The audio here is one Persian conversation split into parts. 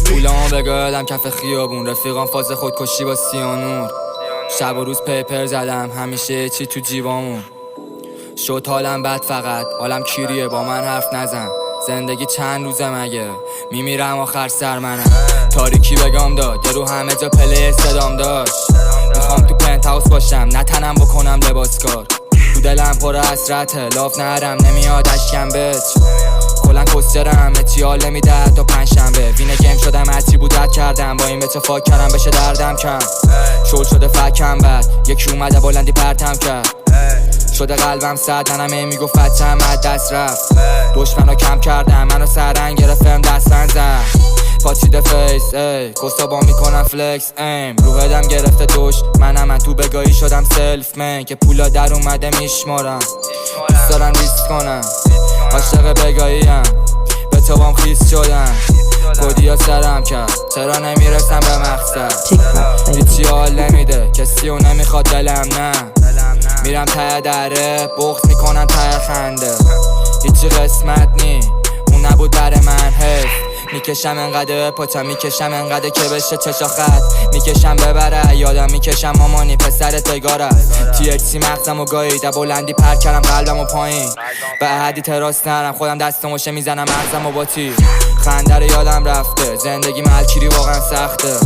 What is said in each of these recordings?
پولامو بگادم کف خیابون، رفیقان فاز خودکشی با سیانور. شب و روز پیپر زدم، همیشه چی تو جیبامون. شد حالم بد، فقط حالم کیریه، با من حرف نزن. زندگی چند روزه مگه، میمیرم آخر سر منم. تاریکی بگام داد، یه رو همه جا پله صدام داشت. میخوام تو پنت هاوس باشم، نه تنم بکنم لباس کار. تو دلم پر حسرته، لاف نرم نمیاد اشکم بچ. کلن کسچرم، اتیال نمیده حتی پنجشنبه. وین گیم شدم، هرچی بود رد کردم. با این اتفاق کردم بشه دردم کم. شل شده فکم بد، یکی اومده بلندی پرتم کرد. شده قلبم سرد، منم میگفت فتم از دست رفت. دشمنو کم کردم، منو سرنگ گرفتم دستن زد. پاچیده فیس ای کستا با میکنم فلکس ایم. رو هدم گرفته دوش من تو بگاهی شدم سلف من. که پولا در اومده میشمارم، دوست دارم ریسک کنم. عاشق بگاهیم، به تو بام خیس شدم. کودیا سرم کرد، چرا نمیرسم به مقصد. هیچی حال نمیده، کسی رو نمیخواد دلم نه. میرم ته دره، بغض میکنن ته خنده. هیچی قسمت نی، اون نبود در من حیف. میکشم انقدر پاچم، میکشم انقدر که بشه چشا خط. میکشم ببره یادم، میکشم مامانی پسرت بگاره. THC مغزم و گاییده بلندی پر کردم قلبم و پایین. به احدی تراس نرم، خودم دست موشه میزنم مغزم و با تیر. خنده رو یادم رفته، زندگی ملکیری واقعا سخته.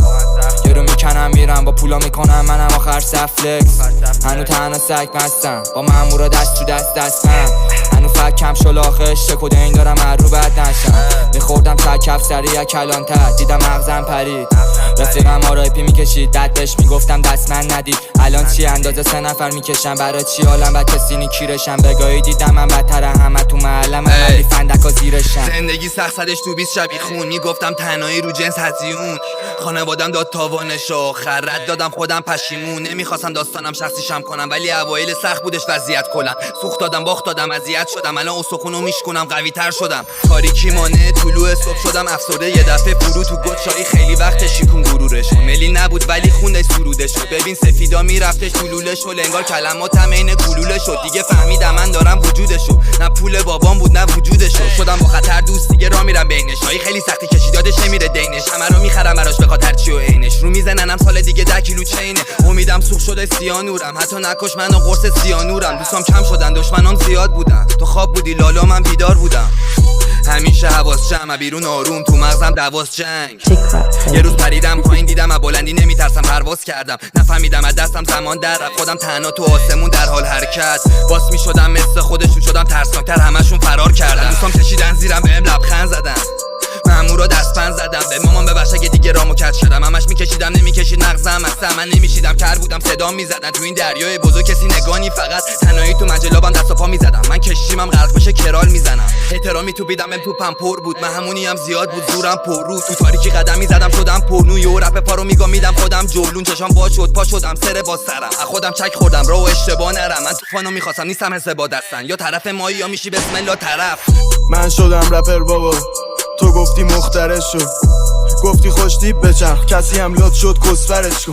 یه رو میکنم میرم، با پولا میکنم منم آخر سفلکس. هنو تنها سگ مستم، با مامورا دست تو دستم. هنو فکم شلاخش شکوده این دارم رو بد نشم. میخوردم کف سریع کلانتر، دیدم مغزم پرید. رفیقم آرایپی میکشید، دد بهش میگفتم دست من ندید. الان چی اندازه 3 نفر میکشم، برای چی حالم بد کسی نیکیرشم. بگاهی دیدم من بدتره همه تو محلم، علی فندکا زیرشم. زندگی سخت صدش تو 20 شبی خون. میگفتم تنهایی رو جنس هزیون. خانوادم داد تاوانشو، خرد دادم خودم پشیمون. نمیخواستم داستانم شخصیشم کنم، ولی اوایل سخت بودش وضعیت کلا. سوخت دادم باخت دادم اذیت شدم، الان استخونو میشکنم قوی تر شدم. تاریکی مانه طلوع صبح شدم افسرده، یه دفعه فرو تو گوشایی. خیلی وقت شیکون غرورشو، ملی نبود ولی خوندش سرودشو. ببین سفیدا میرفتش طلولشو، انگار کلماتم عین گلوله شد. دیگه فهمیدم من دارم وجودشو، نه پول بابام بود نه وجودشو. شدم با خطر دوست دیگه را میرم بینش. هایی خیلی سختی کشید یادش نمیره دینش. همه رو میخرم براش به خاطر چی و عینش. رو میزننم سال دیگه 10 کیلو چینه. امیدم سوخت شده سیانورم، حتی نکش منو قرص سیانورم. دوستام کم شدن دشمنام زیاد بودن. تو خواب بودی لالا من بیدار بودم. همیشه حواس جمع بیرون آروم، تو مغزم دواس جنگ. یه روز پریدم پایین دیدم از بلندی نمیترسم پرواز کردم. نفهمیدم از دستم زمان در رفت، خودم تنها تو آسمون در حال حرکت. باس میشدم مثل خودشون، شدم ترسناکتر همشون فرار کردن. دوستام کشیدن زیرم بهم لبخند زدن، مامورا دستپن زدم. به مامان ببخش اگه دیگه رامو کج شدم. همش میکشیدم نمیکشید مغزم، اصلا من نمیشیدم. کر بودم صدا میزدن تو این دریای بزرگ، کسی نگانی فقط تنهایی تو مجلابم دست و پا میزدم. من کشیمم غرق بشه کرال میزنم. احترامی تو بیدم توپم پر بود، من همونی هم زیاد بود زورم پر رو. تو تاریکی قدم میزدم شدم پرنو، یه رپ پارو میگم میدم خودم جولون. چشام باز شد پا شدم سر با سرم، از خودم چک خوردم راهو اشتباه نرم. من طوفانو میخواستم نیستم حساب دستن، یا طرف مایی یا میشی بسم الله طرف. من شدم رپر بابا، تو گفتی مخترش شد. گفتی خوش تیپ بچرخ، کسی هم لات شد کسفرش کن.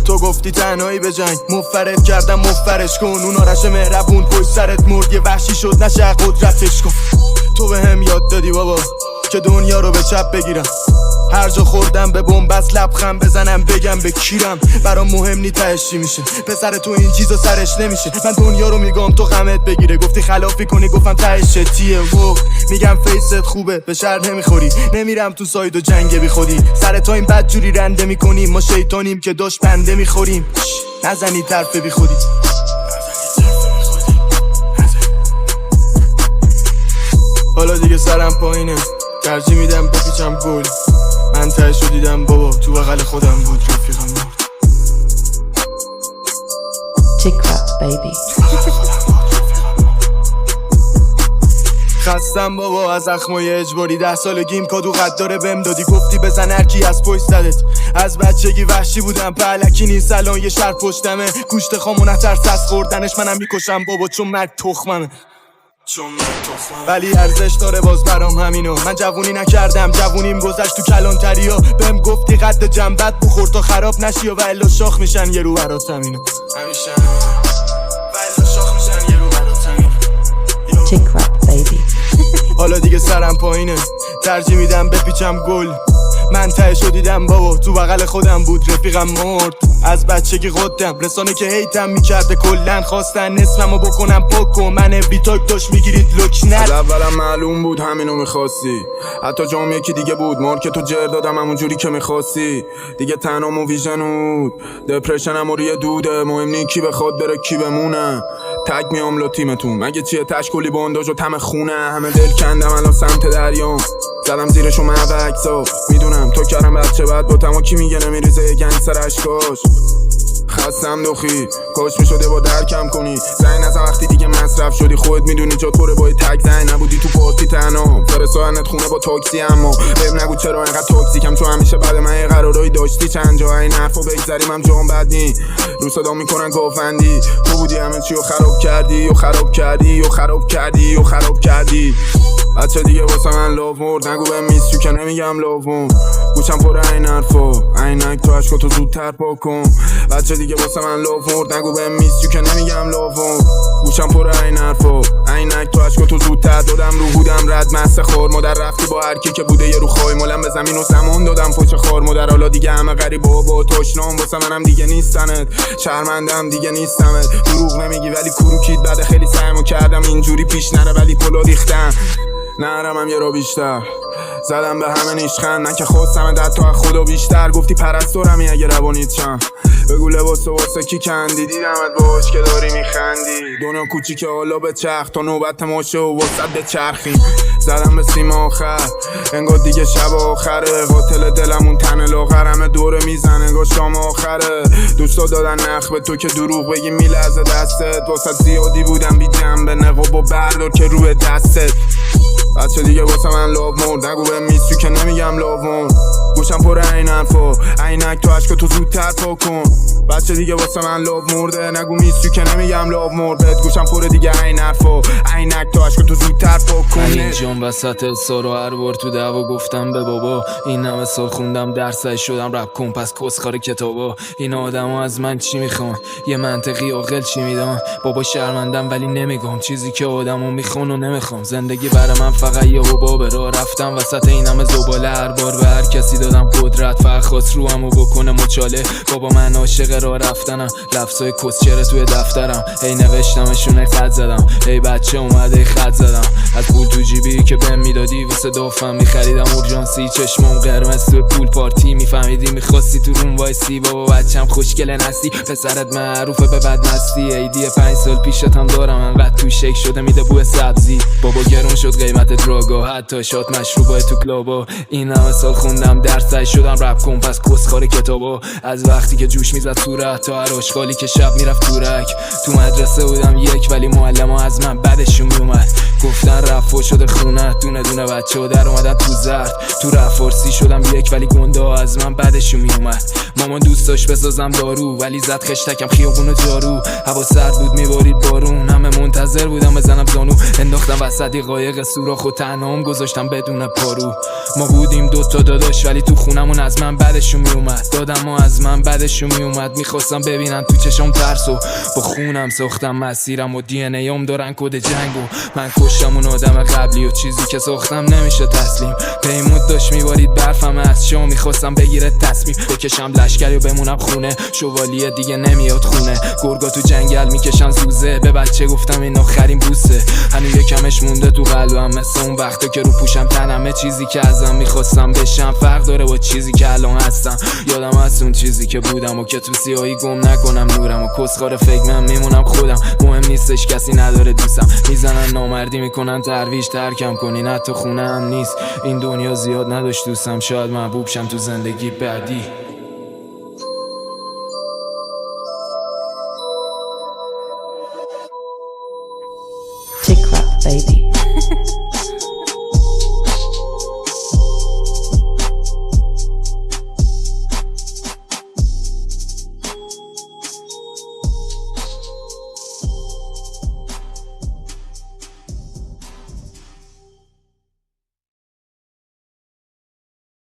تو گفتی تنهایی به جنگ، مفرد کردم مفرش کن. اون آرش مهربون پشت سرت مرد، یه وحشی شد نشه قدرتش کن. تو به هم یاد دادی بابا که دنیا رو به چپ بگیرم. هر جا خوردم به بنبست لبخند بزنم بگم به کیرم. برام مهم نی تهش چی میشه، پسر تو این چیزا سرش نمیشه. من دنیا رو میگم تو غمت بگیره، گفتی خلافی کنی گفتم تهش چیه. و میگم فیست خوبه به شر نمیخوری، نمیرم تو ساید و جنگ بی خودی. سر تا این بد جوری رنده میکنیم، ما شیطانیم که داشت بنده میخوریم. نزنی طرف بی خودی. حالا دیگه سرم پایینه، ترجیح میدم بپیچم گل. من تهشو دیدم بابا، تو بغل خودم بود رفیقم مرد. خستم بابا از زخمای اجباری. 10 سالگیم کادو قد داره بهم دادی، گفتی بزن هرکی از پشت زدت. از بچگی وحشی بودم، پهلکی نیست الان یه شهر پشتمه. گوشت خامو نترس از خوردنش، منم میکشم بابا چون مرگ تخممه. ولی ارزش داره باز برام همینو. من جوونی نکردم، جوونیم گذشت تو کلانتریا. بهم گفتی قد جنبت بخور تا خراب نشی و الا شاخ میشن یه رو برات همینو. همیشه الا شاخ میشن یه رو برات همینو. حالا دیگه سرم پایینه، ترجیح میدم بپیچم گل. من تهشو دیدم بابا، تو بغل خودم بود رفیقم مرد. از بچگی قدم رسانه که هیتم میکرده کلن خواستن نصفمو بکنم پک و من بیتاک داشت میگیرید لکنت. از اولم معلوم بود همینو میخواستی، حتی جام یکی دیگه بود مارک تو جر دادم همون جوری که میخواستی. دیگه تنها و ویژنود دپرشنم و روی دوده، مهم نی کی بخواد بره کی بمونه. تگ میام لو تیمتون مگه چیه تشکلی بانداج و تم خونه. همه دل کندم الان سمت دریام، زدم زیرشو محوکسا. میدونم تو کردم بچه بعد با تما کی میگه نمیریزه یه گنج سر اشکاش. خستم دوخی کاش میشده با درکم کنی. زنگ نزن وقتی دیگه مصرف شدی، خودت میدونی جا توره با تک زنگ نبودی تو پارتی تنها. فرستادنت خونه با تاکسی اما بهم نگو چرا اینقدر توکسیکم، چون همیشه بعد من یه قرارایی داشتی چند جا این حرفو بگذریم هم جام بد نی. رو صدا میکنن گافندی تو بودی همه چی رو خراب کردی و خراب کردی و خراب کردی و خراب کردی. بچه دیگه واسه من لاو مرد، نگو به میسیو که نمیگم لاوون. گوشم پر این حرفا عینک تو عشقاتو زودتر پاک کن. بچه دیگه واسه من لاو مرد، نگو به میسیو که نمیگم لاوون. گوشم پر این حرفا عینک تو عشقاتو زودتر دادم رو هودم رد مست خور مادر. رفتی با هر کی که بوده یه رو خای مالم به زمین و زمان دادم پشت خار مادر. حالا دیگه همه غریبا با تشنام واسه منم دیگه نیستنت. شرمندم دیگه نیستمت. دروغ نمیگی ولی کروکید بعد خیلی سعیمو کردم اینجوری پیش نره ولی پلو ریختم. نرمم یه را بیشتر زدم به همه نیشخند، نه که خواستم داد تو از خدا بیشتر. گفتی پرستورمی اگه روانیت شم، بگو لباس واسه کی کندی. دیدمت باش که داری میخندی. دنیا کوچیکه حالا به چرخ تا نوبت ماشه و وسط به چرخیم. زدم به سیم آخر انگار دیگه شب آخره. قاتل دلمون تن لاغرمه دوره میزنه انگار شام آخره. دوستا دادن نخ به تو که دروغ بگی میلرزه دستت. واسه زیادی بودم بی جنبه نقاب و بردار که روی دستت. بچه دیگه واسه من لاو مرد، نگو به میسیو که نمیگم لاوون. گوشم پر این حرفا عینک تو عشقاتو زودتر پاک کن. بچه دیگه واسه من لاو مرده، نگو میسیو که نمیگم لاو مرد. گوشم پر دیگه این حرفا عینک تو عشقاتو زودتر پاک کن. من اینجام وسط سال و هر بار تو دعوا گفتم به بابا این همه سال خوندم درسش شدم رپ کن پس کسخار کتابا. این آدما از من چی میخوان؟ یه منطقی عاقل چی میدان؟ بابا شرمندم ولی نمیگم چیزی که آدمو میخوان و نمیخوام. زندگی برای من فقط یه حبابه، راه رفتم وسط این همه زباله. هر بار به هر کسی دادم قدرت فقط خواست روامو بکنه مچاله. بابا من عاشق راه رفتنم، لفظای کسچره توی دفترم. هی نوشتمشون خط زدم، هی بچه اومده خط زدم. از پول تو جیبی که بهم میدادی واسه دافم میخریدم اورژانسی. چشمم قرمز تو پول پارتی میفهمیدی میخواستی تو روم وایسی. بابا بچم خوشگل نستی، پسرت معروفه به بدمستی. ایدی 5 سال پیشت هم دارم انقدر تو شک شده میده بوی سبزی. بابا گرون شد قیمت دراگا، حتی شات مشروبای تو کلابا. این همه سال خوندم درسش شدم رپ کن پس کسخار کتابا. از وقتی که جوش میزد تو ره تا هر آشغالی که شب میرفت دورک. تو مدرسه بودم یک ولی معلم‌ها از من بعدشون میومد. گفتن رفع شده خونه دونه دونه بچه ها در اومدن تو زرد. تو رفارسی شدم یک ولی گنده ها از من بعدشون میومد. مامان دوست داشت بسازم دارو ولی زد خشتکم خیابونو جارو. هوا سرد بود میبارید بارون، همه منتظر بودم بزنم زانو. انداختم وسط قایق سوراخ و تنهام گذاشتم بدون پارو. ما بودیم دوتا داداش ولی تو خونمون از من بعدشون میومد. دادم و از من بعدشون میومد. میخواستم ببینن تو چشم ترسو، با خونم ساختم مسیرم و دی ان ایام دارن کد جنگو. من کشتم اون آدم قبلی و چیزی که ساختم نمیشه تسلیم. پیمود داشت میبارید برفم از شما، میخواستم بگیره تصمیم بکشم لشکری و بمونم خونه. شوالیه دیگه نمیاد خونه، گرگا تو جنگل میکشن زوزه. به بچه گفتم این آخرین بوسه، هنو یکمش مونده تو قلبم مثل اون وقتا که رو پوشم تنمه. چیزی که ازم میخواستم بشم فرق داره با چیزی که الان هستم. یادم از اون چیزی که بودم و که تو سیاهی گم نکنم نورم. و کسخار فکر من میمونم خودم، مهم نیستش کسی نداره دوستم. میزنن نامردی میکنن ترویج ترکم کنین حتی خونه هم نیست. این دنیا زیاد نداشت دوستم، شاید محبوب شم تو زندگی بعدی. TikTok baby.